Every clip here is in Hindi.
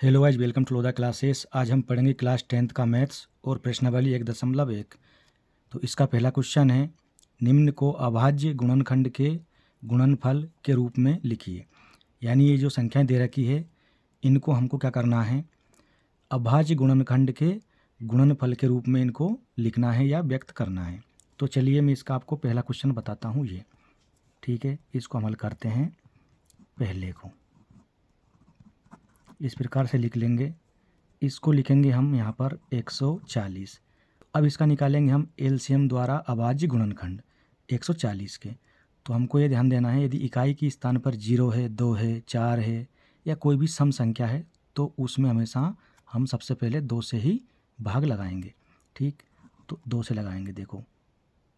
Hello guys, welcome to Lodha classes. आज हम पढ़ेंगे क्लास 10th का मैथ्स और प्रश्नावली 1.1। तो इसका पहला क्वेश्चन है, निम्न को अभाज्य गुणनखंड के गुणनफल के रूप में लिखिए। यानी ये जो संख्याएं दे रखी है इनको हमको क्या करना है, अभाज्य गुणनखंड के गुणनफल के रूप में इनको लिखना है या व्यक्त करना है। तो चलिए मैं इसका आपको पहला क्वेश्चन बताता हूँ। ये ठीक है, इसको हम हल करते हैं। पहले को इस प्रकार से लिख लेंगे, इसको लिखेंगे हम यहाँ पर 140। अब इसका निकालेंगे हम एलसीएम द्वारा अभाज्य गुणनखंड 140 के। तो हमको ये ध्यान देना है, यदि इकाई की स्थान पर 0 है, 2 है, 4 है या कोई भी सम संख्या है तो उसमें हमेशा हम सबसे पहले 2 से ही भाग लगाएंगे। ठीक, तो 2 से लगाएंगे। देखो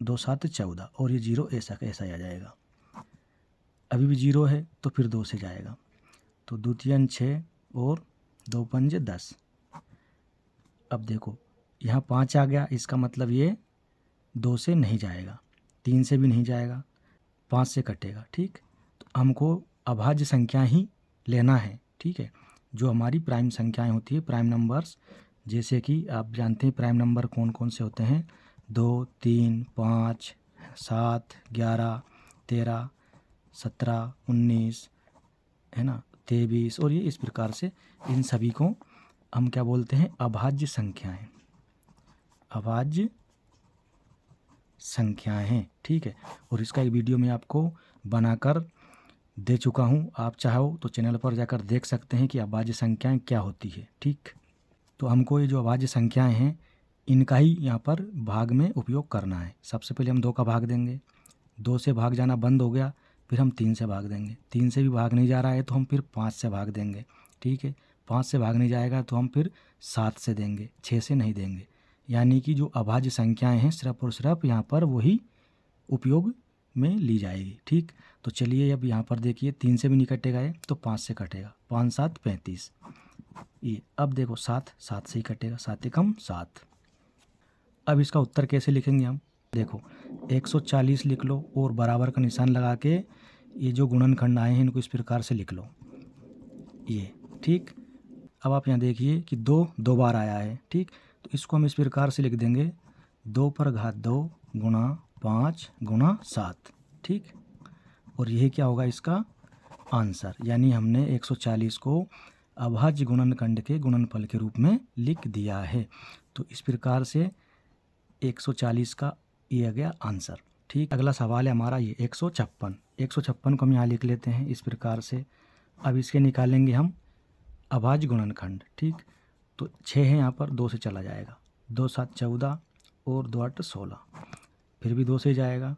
2 7 14 और ये 0 ऐसा ऐसा ही आ जाएगा। अभी भी 0 है तो फिर 2 से जाएगा, तो द्वितीयन 6 और 2 पंजे 10। अब देखो यहाँ 5 आ गया, इसका मतलब ये 2 से नहीं जाएगा, 3 से भी नहीं जाएगा, 5 से कटेगा। ठीक, तो हमको अभाज्य संख्या ही लेना है। ठीक है, जो हमारी प्राइम संख्याएं होती है, प्राइम नंबर्स, जैसे कि आप जानते हैं प्राइम नंबर कौन कौन से होते हैं, 2 3 5 7 11 13 17 19, है ना, 23 और ये इस प्रकार से इन सभी को हम क्या बोलते हैं, अभाज्य संख्याएं, अभाज्य संख्याएं हैं। ठीक है, और इसका एक वीडियो मैं आपको बनाकर दे चुका हूँ, आप चाहो तो चैनल पर जाकर देख सकते हैं कि अभाज्य संख्याएं क्या होती है। ठीक, तो हमको ये जो अभाज्य संख्याएं हैं इनका ही यहाँ पर भाग में उपयोग करना है। सबसे पहले हम 2 का भाग देंगे, 2 से भाग जाना बंद हो गया, फिर हम 3 से भाग देंगे, 3 से भी भाग नहीं जा रहा है तो हम फिर 5 से भाग देंगे। ठीक है, 5 से भाग नहीं जाएगा तो हम फिर 7 से देंगे, 6 से नहीं देंगे। यानी कि जो अभाज्य संख्याएं हैं सिर्फ और सिर्फ यहाँ पर वही उपयोग में ली जाएगी। ठीक, तो चलिए अब यहाँ पर देखिए 3 से भी नहीं कटेगा ये, तो 5 से कटेगा, 5 7 35। ये अब देखो 7 7 से ही कटेगा, 7 एकम 7। अब इसका उत्तर कैसे लिखेंगे हम, देखो 140 लिख लो और बराबर का निशान लगा के ये जो गुणनखंड आए हैं इनको इस प्रकार से लिख लो ये। ठीक, अब आप यहाँ देखिए कि 2 2 बार आया है। ठीक, तो इसको हम इस प्रकार से लिख देंगे, 2 पर घात 2 गुणा 5 गुणा 7। ठीक, और यही क्या होगा इसका आंसर, यानी हमने 140 को अभाज्य गुणनखंड के गुणनफल के रूप में लिख दिया है। तो इस प्रकार से 140 का ये आ गया आंसर। ठीक, अगला सवाल है हमारा ये 156। 156 को हम यहाँ लिख लेते हैं इस प्रकार से। अब इसके निकालेंगे हम अभाज्य गुणनखंड। ठीक, तो 6 है यहाँ पर, 2 से चला जाएगा, 2 7 14 और 2 8 16, फिर भी 2 से जाएगा,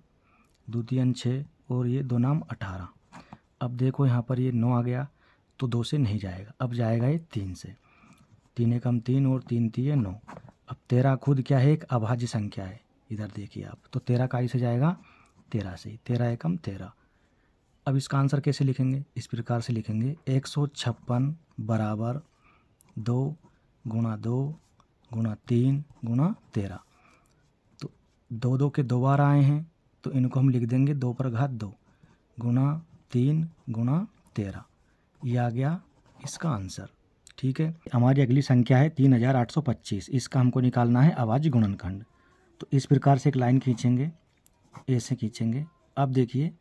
द्वितीयन 6 और ये 2 नाम 18। अब देखो यहाँ पर ये 9 आ गया तो 2 से नहीं जाएगा, अब जाएगा ये 3 से, 3 एकम 3 और 3 3 9। अब 13 खुद क्या है, एक अभाज्य संख्या है, इधर देखिए आप, तो 13 का से जाएगा 13 से ही, 13 एकम 13। अब इसका आंसर कैसे लिखेंगे, इस प्रकार से लिखेंगे, 156 बराबर 2 गुणा 2 गुणा 3 गुणा 13। तो 2 2 के 2 बार आए हैं तो इनको हम लिख देंगे 2 पर घात 2 गुणा 3 गुणा 13। ये आ गया इसका आंसर। ठीक है, हमारी अगली संख्या है 3825। इसका हमको निकालना है अभाज्य गुणनखंड। तो इस प्रकार से एक लाइन खींचेंगे, ऐसे खींचेंगे। अब देखिए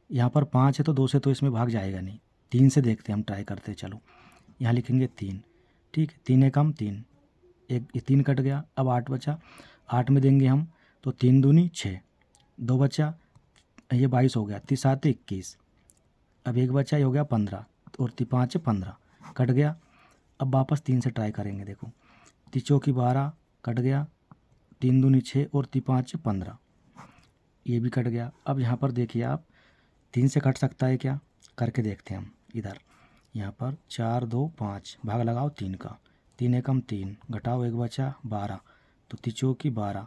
यहाँ पर 5 है तो 2 से तो इसमें भाग जाएगा नहीं, 3 से देखते हैं हम, ट्राई करते हैं। चलो यहाँ लिखेंगे 3। ठीक, 3 एकम 3, एक 3 कट गया, अब 8 बचा, 8 में देंगे हम तो 3 दूनी 6, 2 बचा, ये 22 हो गया, 3 7 21, अब 1 बचा, ये हो गया 15 और 5 15, कट गया। अब वापस 3 से ट्राई करेंगे, देखो 3 चौकी 12 कट गया, 3 दूनी 6 और 3 5 15, ये भी कट गया। अब यहाँ पर देखिए आप, 3 से कट सकता है क्या, करके देखते हैं हम। इधर यहाँ पर 4 2 5, भाग लगाओ 3 का, 3 एकम 3, घटाओ 1 बचा 12, तो 3 चौकी 12,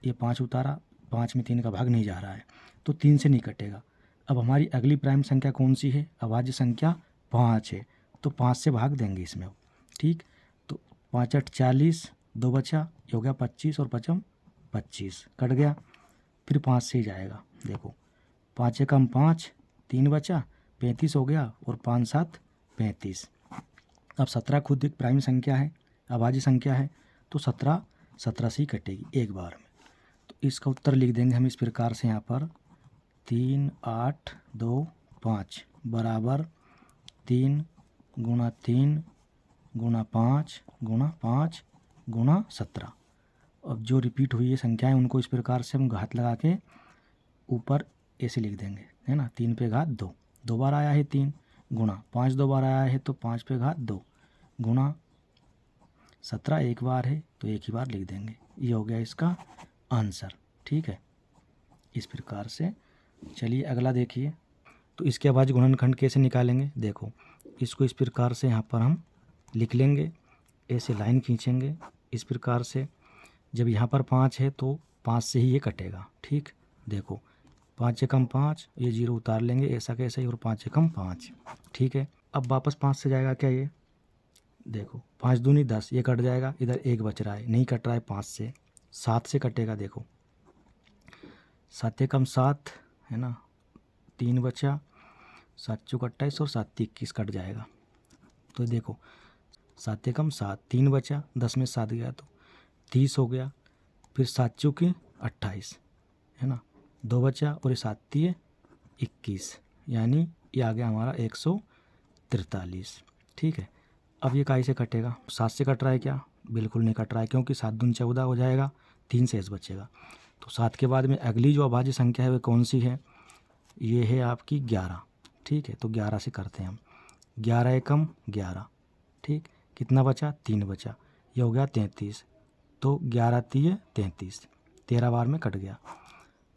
ये 5 उतारा, 5 में 3 का भाग नहीं जा रहा है तो 3 से नहीं कटेगा। अब हमारी अगली प्राइम संख्या कौन सी है, अभाज्य संख्या 5 है, तो 5 से भाग देंगे इसमें। ठीक, तो 5 8 40, 2 बचा, ये हो गया 25 और 5 25, कट गया, फिर 5 से ही जाएगा। देखो 5 एकम 5, 3 बचा, 35 हो गया और 5 7 35। अब 17 खुद एक प्राइम संख्या है, अभाज्य संख्या है, तो 17 से ही कटेगी एक बार में। तो इसका उत्तर लिख देंगे हम इस प्रकार से यहाँ पर 3 8 2 5 बराबर 3 गुणा 3 गुणा 5 गुणा 5 गुणा 17। अब जो रिपीट हुई है संख्याएं उनको इस प्रकार से हम घात लगा के ऊपर ऐसे लिख देंगे, है ना। 3 पे घात 2, 2 बार आया है 3, गुणा 5 2 बार आया है तो 5 पे घात 2, गुणा 17 एक बार है तो एक ही बार लिख देंगे। ये हो गया इसका आंसर, ठीक है। इस प्रकार से चलिए अगला देखिए। तो इसके अभाज्य गुणनखंड कैसे निकालेंगे, देखो इसको इस प्रकार से यहाँ पर हम लिख लेंगे, ऐसे लाइन खींचेंगे इस प्रकार से। जब यहाँ पर 5 है तो 5 से ही ये कटेगा, ठीक। देखो 5 से कम 5, ये 0 उतार लेंगे ऐसा कैसे ही, और 5 से कम 5, ठीक है। अब वापस 5 से जाएगा क्या ये, देखो 5 दूनी 10, ये कट जाएगा, इधर 1 बच रहा है, नहीं कट रहा है 5 से, 7 से कटेगा। देखो 7 से कम 7 है ना, 3 बचा, 7 चौक 28 और 7 21 कट जाएगा। तो देखो 7 से कम 7, 3 बचा, 10 में 7 गया तो 30 हो गया, फिर 7 चौक 28 है ना, 2 बचा और ये 7 3 21, यानी ये आ गया हमारा 143, ठीक है। अब ये काहे से कटेगा, 7 से कट रहा है क्या, बिल्कुल नहीं कट रहा है, क्योंकि 7 दूनी 14 हो जाएगा, 3 शेष बचेगा। तो 7 के बाद में अगली जो अभाज्य संख्या है वह कौन सी है, ये है आपकी 11, ठीक है। तो 11 से करते हैं हम, 11 एकम 11, ठीक। कितना बचा, 3 बचा, ये हो गया 33, तो 11 3 33, 13 बार में कट गया।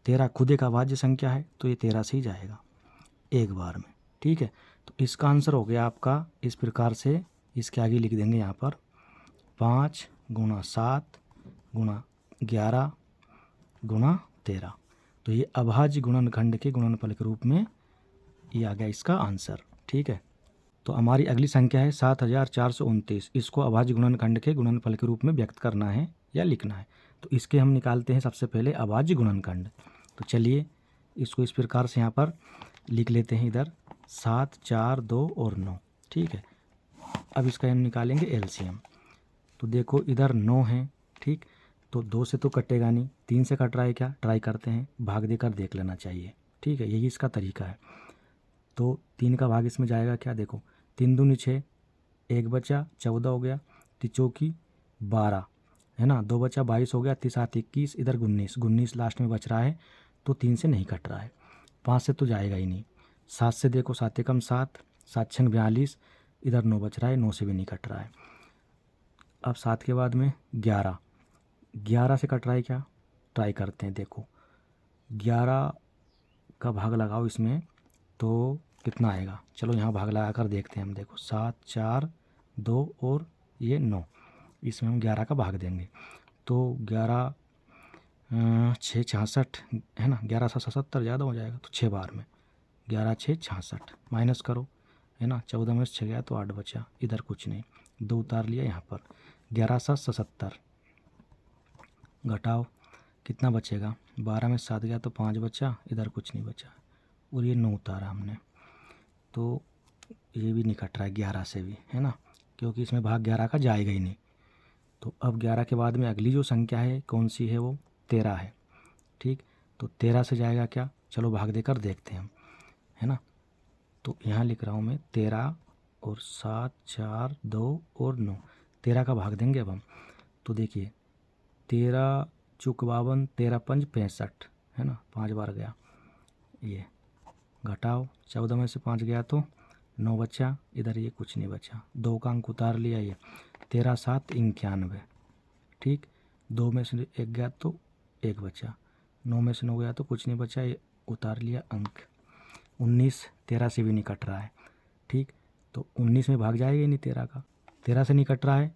13 खुद एक अभाज्य संख्या है तो ये 13 से ही जाएगा एक बार में, ठीक है। तो इसका आंसर हो गया आपका इस प्रकार से, इसके आगे लिख देंगे यहाँ पर 5 गुणा 7 गुणा 11 गुणा 13। तो ये अभाज्य गुणनखंड के गुणनफल के रूप में ये आ गया इसका आंसर, ठीक है। तो हमारी अगली संख्या है 7429, इसको अभाज्य गुणनखंड के गुणनफल के रूप में व्यक्त करना है या लिखना है। तो इसके हम निकालते हैं सबसे पहले अभाज्य गुणनखंड। तो चलिए इसको इस प्रकार से यहाँ पर लिख लेते हैं, इधर 7 4 2 और 9, ठीक है। अब इसका हम निकालेंगे एलसीएम। तो देखो इधर 9 है, ठीक, तो 2 से तो कटेगा नहीं, 3 से कट रहा है क्या, ट्राई करते हैं, भाग देकर देख लेना चाहिए, ठीक है, यही इसका तरीका है। तो 3 का भाग इसमें जाएगा क्या, देखो 3 दूनी 6, 1 बचा 14 हो गया, 3 चौकी 12 है ना, 2 बचा 22 हो गया, 3 7 21, इधर 19 लास्ट में बच रहा है, तो 3 से नहीं कट रहा है, 5 से तो जाएगा ही नहीं। 7 से देखो 7 एकम 7, 7 6 42, इधर 9 बच रहा है, 9 से भी नहीं कट रहा है। अब 7 के बाद में 11, 11 से कट रहा है क्या, ट्राई करते हैं। देखो 11 का भाग लगाओ इसमें तो कितना आएगा, चलो यहाँ भाग लगा कर देखते हैं हम। देखो 7 4 2 और ये 9, इसमें हम 11 का भाग देंगे तो 11 6 66 है ना, 11 7 77 ज़्यादा हो जाएगा, तो 6 बार में 11 6 66 माइनस करो, है ना, 14 में से 6 गया तो 8 बचा, इधर कुछ नहीं, 2 उतार लिया यहाँ पर, 11 7 77 घटाओ कितना बचेगा, 12 में 7 गया तो 5 बचा, इधर कुछ नहीं बचा, और ये 9 उतारा हमने, तो ये भी नहीं कट रहा है 11 से भी, है ना, क्योंकि इसमें भाग 11 का जाएगा ही नहीं। तो अब 11 के बाद में अगली जो संख्या है कौन सी है, वो 13 है, ठीक। तो 13 से जाएगा क्या, चलो भाग देकर देखते हैं हम, है ना। तो यहाँ लिख रहा हूँ मैं 13 और 7 4 2 और 9, 13 का भाग देंगे अब हम। तो देखिए 13 चौक 52, 13 5 65 है ना, 5 बार गया, ये घटाओ 14 में से 5 गया तो 9 बचा, इधर ये कुछ नहीं बचा, 2 का अंक उतार लिया, ये 13 7 91, ठीक। 2 में से 1 गया तो 1 बचा, 9 में से 9 गया तो कुछ नहीं बचा, ये उतार लिया अंक। 19 13 से भी नहीं कट रहा है, ठीक। तो 19 में भाग जाएगा ही नहीं 13 का, 13 से नहीं कट रहा है।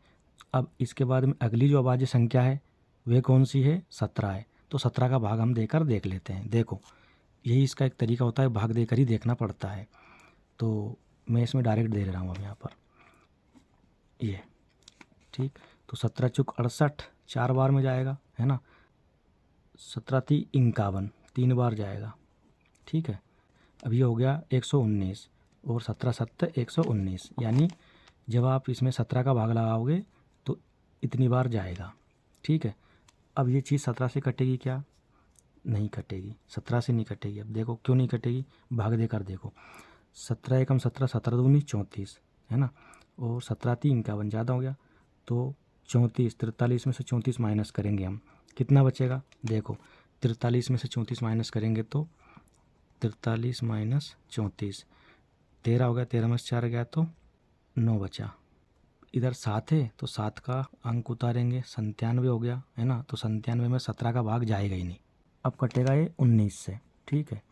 अब इसके बाद में अगली जो अभाज्य संख्या है वह कौन सी है, 17 है। तो 17 का भाग हम देकर देख लेते हैं। देखो यही इसका एक तरीका होता है, भाग देकर ही देखना पड़ता है। तो मैं इसमें डायरेक्ट दे रहा हूँ अब यहाँ पर ये, ठीक। तो 17 चौक 68 4 बार में जाएगा, है ना, 17 3 51 3 बार जाएगा, ठीक है। अब ये हो गया 119 और 17 7 119, यानी जब आप इसमें 17 का भाग लगाओगे तो इतनी बार जाएगा, ठीक है। अब ये चीज़ 17 से कटेगी क्या? नहीं कटेगी, 17 से नहीं कटेगी। अब देखो क्यों नहीं कटेगी, भाग देकर देखो। 17 एकम 17, 17 दूनी 34, है ना, और 17 3 51, ज़्यादा हो गया तो 34, 43 में से 34 माइनस करेंगे हम, कितना बचेगा? देखो 43 में से 34 माइनस करेंगे तो 43 माइनस 34 13 हो गया, 13 में से 4 गया तो 9 बचा। इधर 7 है तो 7 का अंक उतारेंगे, 97 हो गया, है ना, तो 97 में 17 का भाग जाएगा ही नहीं। अब कटेगा ये 19 से, ठीक है।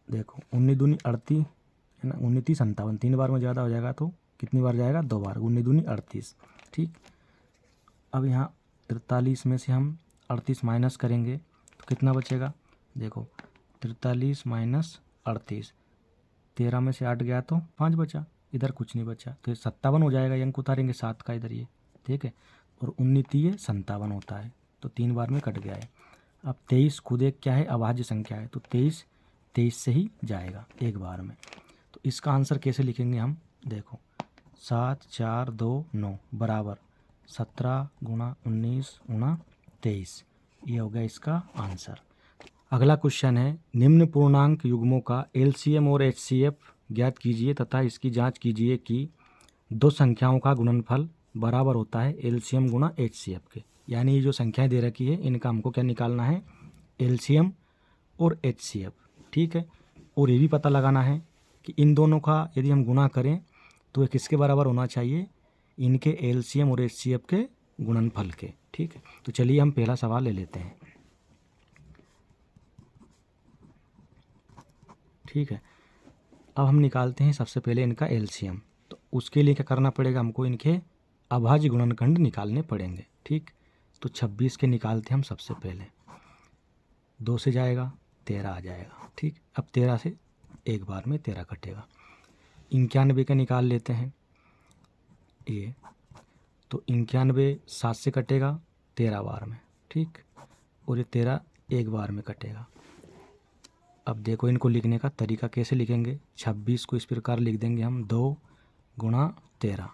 देखो 19 दूनी 38, है ना, 19 30 57, 3 बार में ज़्यादा हो जाएगा तो कितनी बार जाएगा? 2 बार, 19 दूनी 38, ठीक। अब यहाँ 43 में से हम 38 माइनस करेंगे तो कितना बचेगा? देखो 43 माइनस 38, 13 में से 8 गया तो 5 बचा, इधर कुछ नहीं बचा, तो ये 57 हो जाएगा। ये अंक उतारेंगे 7 का इधर, ये ठीक है, और 19 ये 57 होता है, तो 3 बार में कट गया है। अब 23 खुद एक क्या है? अभाज्य संख्या है, तो 23 से ही जाएगा एक बार में। तो इसका आंसर कैसे लिखेंगे हम? देखो 7 4 2 9 बराबर 17 गुणा 19 गुणा 23, ये हो गया इसका आंसर। अगला क्वेश्चन है, निम्न पूर्णांक युग्मों का एलसीएम और एचसीएफ ज्ञात कीजिए तथा इसकी जांच कीजिए कि दो संख्याओं का गुणनफल बराबर होता है एलसीएम गुणा एचसीएफ के। यानी ये जो संख्याएं दे रखी है इनका हमको क्या निकालना है? एलसीएम और एचसीएफ, ठीक है। और ये भी पता लगाना है कि इन दोनों का यदि हम गुणा करें तो ये किसके बराबर होना चाहिए? इनके एलसीएम और एचसीएफ के गुणनफल के, ठीक है। तो चलिए हम पहला सवाल ले लेते हैं, ठीक है। अब हम निकालते हैं सबसे पहले इनका एलसीएम। तो उसके लिए क्या करना पड़ेगा? हमको इनके अभाज्य गुणनखंड निकालने पड़ेंगे, ठीक। तो 26 के निकालते हैं हम सबसे पहले, 2 से जाएगा 13 आ जाएगा, ठीक। अब 13 से एक बार में 13 कटेगा। 91 का निकाल लेते हैं ये, तो 91 7 से कटेगा 13 बार में, ठीक, और ये 13 एक बार में कटेगा। अब देखो इनको लिखने का तरीका कैसे लिखेंगे? 26 को इस प्रकार लिख देंगे हम 2 गुणा 13,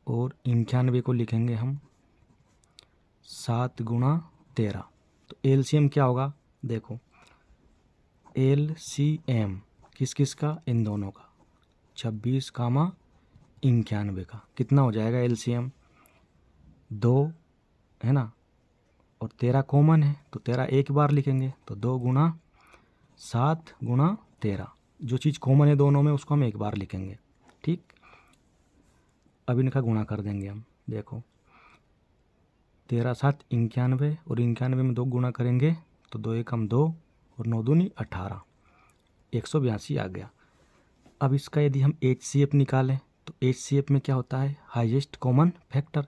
और 91 को लिखेंगे हम 7 गुणा 13। तो एलसीएम क्या होगा? देखो एलसीएम किस किस का? इन दोनों का, 26 कामा 91 का, कितना हो जाएगा एलसीएम? 2, है ना, और 13 कॉमन है तो 13 एक बार लिखेंगे, तो 2 गुणा 7 गुणा 13, जो चीज़ कॉमन है दोनों में उसको हम एक बार लिखेंगे, ठीक। अब इनका गुणा कर देंगे हम, देखो 13 7 91, और 91 में 2 गुणा करेंगे तो 2 एकम 2 और 9 दूनी 18, 182 आ गया। अब इसका यदि हम एचसीएफ निकालें तो एचसीएफ में क्या होता है? Highest common factor.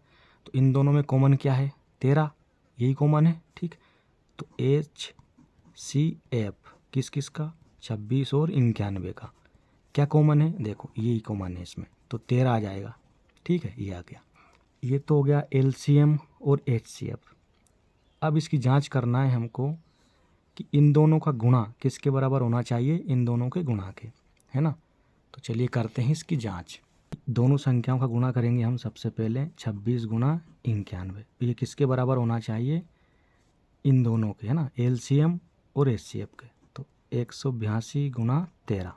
तो इन दोनों में कॉमन क्या है? 13, यही कॉमन है, ठीक। तो एचसीएफ किस किस का? 26 और 91 का। क्या कॉमन है? देखो यही कॉमन है इसमें, तो 13 आ जाएगा, ठीक है, ये आ गया। ये तो हो गया एलसीएम और एचसीएफ। अब इसकी जांच करना है हमको कि इन दोनों का गुणा किसके बराबर होना चाहिए? इन दोनों के गुणा के, है ना। तो चलिए करते हैं इसकी जांच। दोनों संख्याओं का गुणा करेंगे हम सबसे पहले, 26 गुणा 91, ये किसके बराबर होना चाहिए? इन दोनों के, है ना, एलसीएम और एचसीएफ के। तो 182 गुणा 13,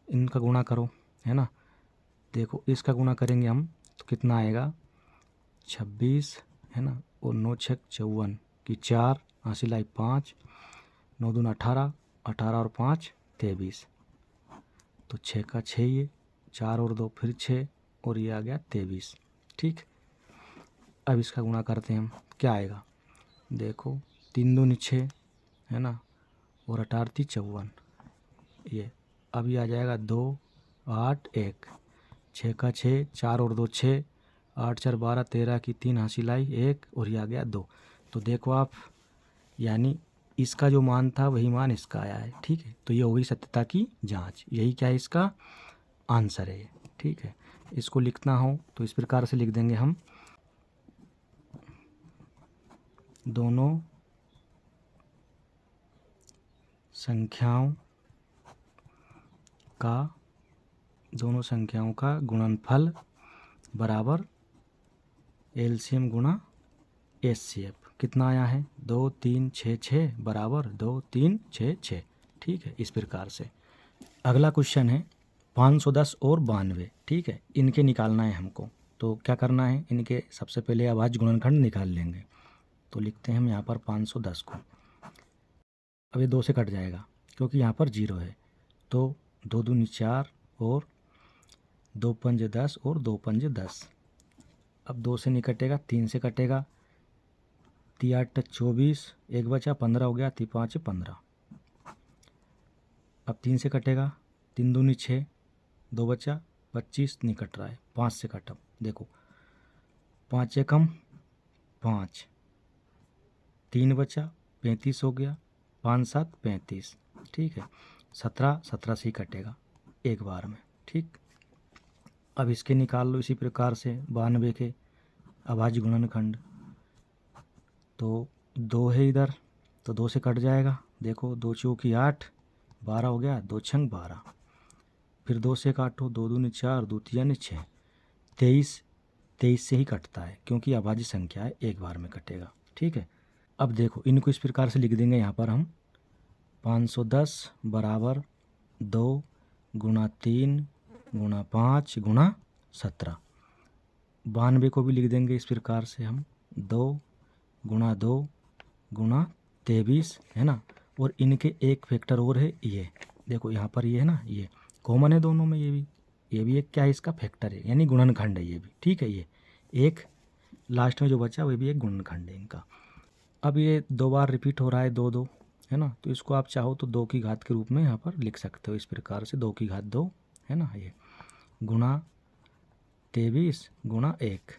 इनका गुणा करो, है ना। देखो इसका गुणा करेंगे हम तो कितना आएगा? 26, है ना, और 9 6 54 की 4, हासिल लाई 5, 9 दूना 18, 18 और 5 23, तो 6 का 6, ये 4 और 2 फिर 6, और ये आ गया 23, ठीक। अब इसका गुणा करते हैं हम, क्या आएगा? देखो 3 दूनी 6, है ना, और 18 54, ये अब ये आ जाएगा 2 8 1, 6 का 6, 4 और 2 6, 8 4 12, 13 की 3 हासिल आई 1, और ये आ गया 2। तो देखो आप, यानी इसका जो मान था वही मान इसका आया है, ठीक है। तो ये हो गई सत्यता की जांच, यही क्या है? इसका आंसर है ये, ठीक है। इसको लिखना हो तो इस प्रकार से लिख देंगे हम, दोनों संख्याओं का दोनों संख्याओं का गुणनफल बराबर एलसीएम गुणा एचसीएफ। कितना आया है? 2 3 6 6 बराबर 2 3 6 6। ठीक है, इस प्रकार से। अगला क्वेश्चन है 510 और 92। ठीक है, इनके निकालना है हमको। तो क्या करना है, इनके सबसे पहले अभाज्य गुणनखंड निकाल लेंगे। तो लिखते हैं हम यहाँ पर 510 को। अब ये 2 से कट जाएगा क्योंकि यहाँ पर 0 है। तो 2 दूनी 4 और 2 पंजे 10 और 2 पंजे 10। अब 2 से नहीं कटेगा, 3 से कटेगा। 3 8 24, 1 बचा 15 हो गया। 3 5 15। अब 3 से कटेगा, 3 दूनी 6, 2 बचा 25, नहीं कट रहा है। 5 से कटा, देखो 5 एकम 5, 3 बचा 35 हो गया। 5 7 35। ठीक है, 17 17 से ही कटेगा एक बार में। ठीक, अब इसके निकाल लो इसी प्रकार से 92 के अभाज्य गुणनखंड। तो 2 है इधर, तो 2 से कट जाएगा। देखो 2 चौकी 8, 12 हो गया। 2 छंग 12। फिर 2 से काटो, 2 दूनी 4, 2 तियानी 6, 23। 23 से ही कटता है क्योंकि अभाज्य संख्या है, एक बार में कटेगा। ठीक है, अब देखो इनको इस प्रकार से लिख देंगे यहाँ पर हम 510 बराबर 2 गुणा 3 गुणा 5 गुणा 17। 92 को भी लिख देंगे इस प्रकार से हम 2 गुणा 2 गुणा 23, है ना। और इनके एक फैक्टर और है, ये देखो यहाँ पर ये है ना, ये कॉमन है दोनों में। ये भी एक क्या है, इसका फैक्टर है, यानी गुणनखंड है ये भी। ठीक है, ये एक लास्ट में जो बचा वो भी एक गुणनखंड है इनका। अब ये 2 बार रिपीट हो रहा है, 2 2, है ना। तो इसको आप चाहो तो 2 की घात के रूप में यहाँ पर लिख सकते हो इस प्रकार से, 2 की घात 2, है ना, ये गुणा 23 गुणा 1।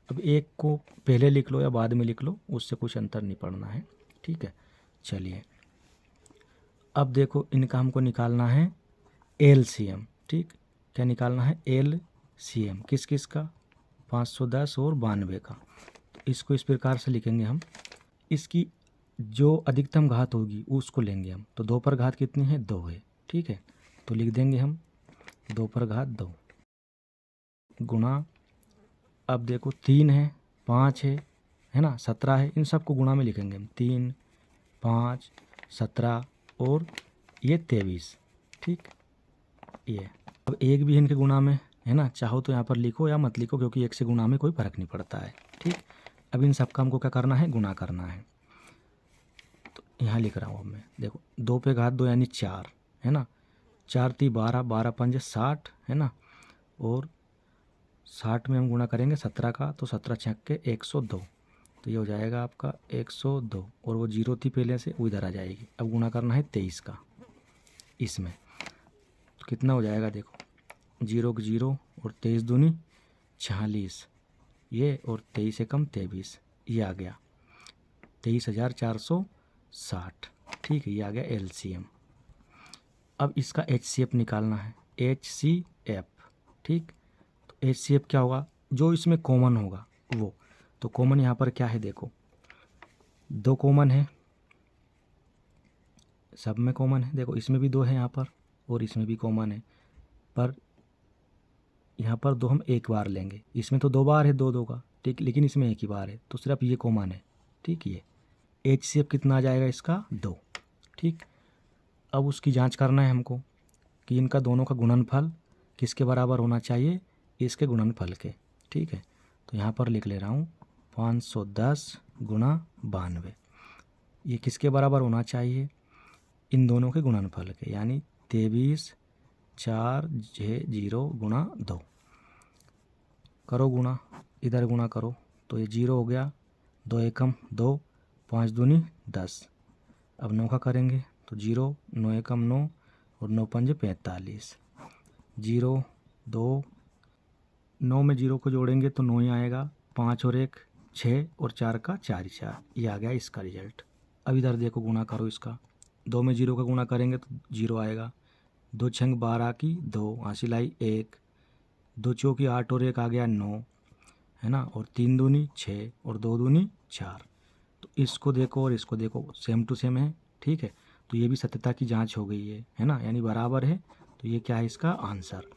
अब 1 को पहले लिख लो या बाद में लिख लो, उससे कुछ अंतर नहीं पड़ना है। ठीक है, चलिए अब देखो इनका हमको निकालना है एलसीएम। ठीक, क्या निकालना है? एलसीएम किस किस का? 510 और 92 का। तो इसको इस प्रकार से लिखेंगे हम, इसकी जो अधिकतम घात होगी उसको लेंगे हम। तो 2 पर घात कितनी है? 2 है। ठीक है, तो लिख देंगे हम 2 पर घात 2 गुणा, अब देखो 3 है, 5 है ना, 17 है। इन सबको गुणा में लिखेंगे हम, 3 5 17 और ये 23। ठीक, ये अब 1 भी इनके गुणा में, है ना। चाहो तो यहाँ पर लिखो या मत लिखो क्योंकि 1 से गुणा में कोई फ़र्क नहीं पड़ता है। ठीक, अब इन सब का हमको क्या करना है? गुणा करना है। तो यहाँ लिख रहा हूँ अब मैं, देखो 2 पे घात 2 यानी 4, है ना। 4 ती 12, 12 पंजे 60, है ना। और 60 में हम गुणा करेंगे 17 का, तो 17 छक के 102। तो ये हो जाएगा आपका 102, और वो 0 थी पहले से, वो इधर आ जाएगी। अब गुणा करना है 23 का इसमें, तो कितना हो जाएगा? देखो 0 के 0 और 23 दूनी 46, ये और 23 से कम 23, ये आ गया 23,460। ठीक है, ये आ गया एलसीएम। अब इसका एचसीएफ निकालना है, एचसीएफ। ठीक, तो एचसीएफ क्या होगा? जो इसमें कॉमन होगा वो। तो कॉमन यहाँ पर क्या है? देखो 2 कॉमन है, सब में कॉमन है। देखो इसमें भी 2 है यहाँ पर, और इसमें भी कॉमन है, पर यहाँ पर 2 हम एक बार लेंगे। इसमें तो 2 बार है 2 2 का, ठीक, लेकिन इसमें एक ही बार है, तो सिर्फ ये कॉमन है। ठीक, ये एचसीएफ कितना आ जाएगा इसका? 2। ठीक, अब उसकी जांच करना है हमको कि इनका दोनों का गुणनफल किसके बराबर होना चाहिए? इसके गुणनफल के। ठीक है, तो यहाँ पर लिख ले रहा हूँ 510 गुणा 92, ये किसके बराबर होना चाहिए? इन दोनों के गुणनफल के, यानी 23 4 6 0 गुणा 2। करो गुणा, इधर गुणा करो, तो ये 0 हो गया। 2 एकम 2, 5 दूनी 10। अब 9 का करेंगे तो 0, 9 एकम 9 और 9 पंजे 45। 0 2, 9 में 0 को जोड़ेंगे तो 9 ही आएगा। 5 और 1 6 और 4 का 4 ही 4, ये आ गया इसका रिजल्ट। अब इधर देखो गुणा करो इसका, 2 में 0 का गुणा करेंगे तो 0 आएगा। 2 छंग 12 की 2, हासिल आई 1। 2 चौकी 8 और 1 आ गया 9, है ना। और 3 दूनी 6 और 2 दूनी 4। तो इसको देखो और इसको देखो, सेम टू सेम है। ठीक है, तो ये भी सत्यता की जांच हो गई है ना, यानी बराबर है। तो ये क्या है? इसका आंसर।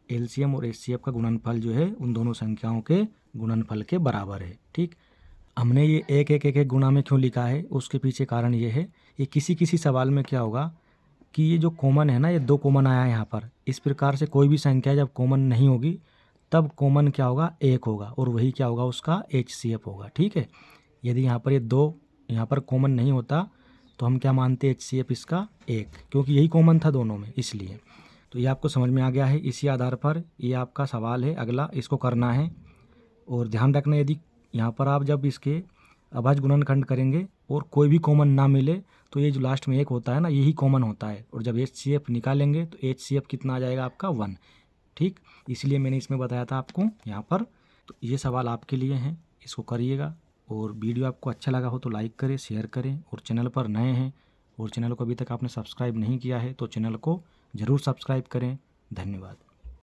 एलसीएम और एचसीएफ का गुणनफल जो है उन दोनों संख्याओं के गुणनफल के बराबर है। ठीक, हमने ये एक एक एक एक गुणा में क्यों लिखा है, उसके पीछे कारण ये है, ये किसी किसी सवाल में क्या होगा कि ये जो कॉमन है ना, ये 2 कॉमन आया है यहाँ पर। इस प्रकार से कोई भी संख्या जब कॉमन नहीं होगी तब कॉमन क्या होगा, 1 होगा, और वही क्या होगा, उसका एचसीएफ होगा। ठीक है, यदि यहाँ पर ये 2 यहाँ पर कॉमन नहीं होता तो हम क्या मानते, एचसीएफ इसका 1, क्योंकि यही कॉमन था दोनों में, इसलिए। तो ये आपको समझ में आ गया है। इसी आधार पर ये आपका सवाल है अगला, इसको करना है। और ध्यान रखना, यदि यहाँ पर आप जब इसके अभाज्य गुणनखंड करेंगे और कोई भी कॉमन ना मिले तो ये जो लास्ट में 1 होता है ना, यही कॉमन होता है, और जब एचसीएफ निकालेंगे तो एचसीएफ कितना आ जाएगा आपका, 1। ठीक, इसलिए मैंने इसमें बताया था आपको यहाँ पर। तो ये सवाल आपके लिए हैं, इसको करिएगा। और वीडियो आपको अच्छा लगा हो तो लाइक करें, शेयर करें, और चैनल पर नए हैं और चैनल को अभी तक आपने सब्सक्राइब नहीं किया है तो चैनल को ज़रूर सब्सक्राइब करें। धन्यवाद।